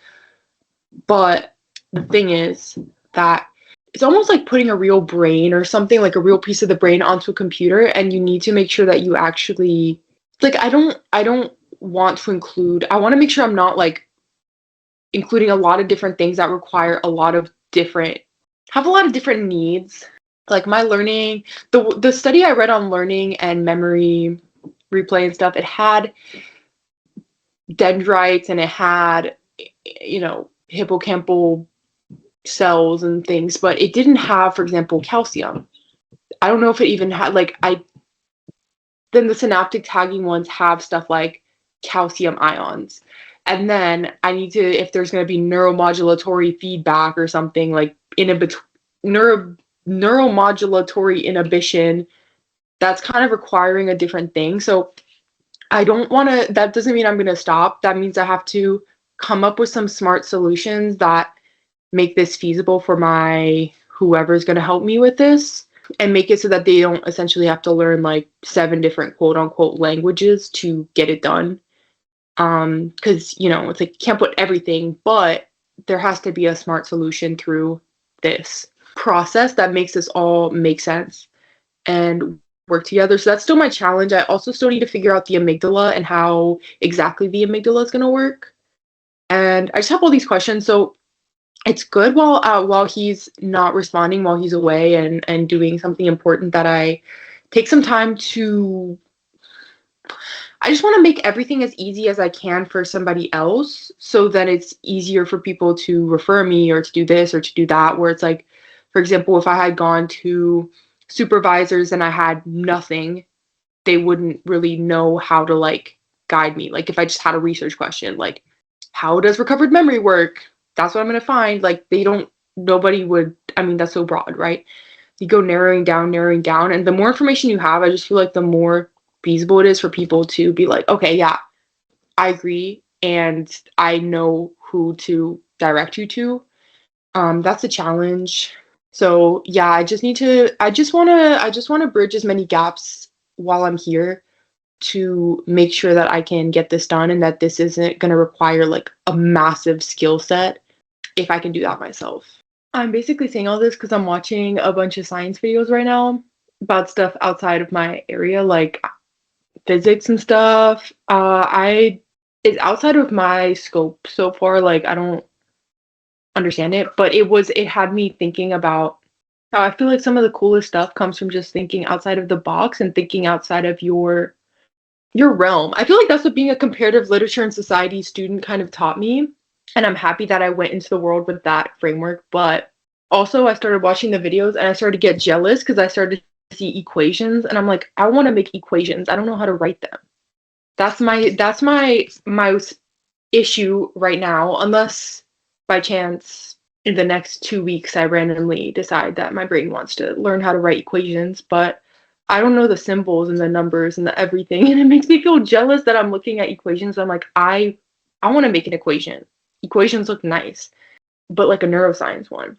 But the thing is that it's almost like putting a real brain or something, like a real piece of the brain onto a computer, and you need to make sure that you actually, like, I don't want to include, I want to make sure I'm not like including a lot of different things that require a lot of different needs. Like my learning, the study I read on learning and memory replay and stuff, it had dendrites and it had, you know, hippocampal cells and things, but it didn't have, for example, calcium. I don't know if it even had then the synaptic tagging ones have stuff like calcium ions. And then I need to, if there's going to be neuromodulatory feedback or something like neuromodulatory inhibition, that's kind of requiring a different thing. So I don't want to, that doesn't mean I'm going to stop. That means I have to come up with some smart solutions that make this feasible for whoever's going to help me with this, and make it so that they don't essentially have to learn like 7 different quote unquote languages to get it done. Because, you know, it's like, can't put everything, but there has to be a smart solution through this process that makes this all make sense and work together. So that's still my challenge. I also still need to figure out the amygdala and how exactly the amygdala is going to work. And I just have all these questions. So it's good while he's not responding, while he's away and doing something important, that I take some time to, I just want to make everything as easy as I can for somebody else, so that it's easier for people to refer me or to do this or to do that. Where it's like, for example, if I had gone to supervisors and I had nothing, they wouldn't really know how to like guide me. Like if I just had a research question, like how does recovered memory work? That's what I'm going to find. Like they don't, nobody would, I mean, that's so broad, right? You go narrowing down. And the more information you have, I just feel like the more feasible it is for people to be like, okay, yeah, I agree. And I know who to direct you to. That's a challenge. So yeah, I just want to bridge as many gaps while I'm here, to make sure that I can get this done and that this isn't going to require like a massive skill set if I can do that myself. I'm basically saying all this because I'm watching a bunch of science videos right now about stuff outside of my area, like physics and stuff. It's outside of my scope so far. Like I don't understand it, but it had me thinking about how I feel like some of the coolest stuff comes from just thinking outside of the box and thinking outside of your realm. I feel like that's what being a comparative literature and society student kind of taught me. And I'm happy that I went into the world with that framework. But also, I started watching the videos and I started to get jealous because I started to see equations. And I'm like, I want to make equations. I don't know how to write them. That's my issue right now, unless by chance in the next 2 weeks I randomly decide that my brain wants to learn how to write equations. But I don't know the symbols and the numbers and the everything, and it makes me feel jealous that I'm looking at equations. I'm like, I want to make an equation. Equations look nice, but like a neuroscience one.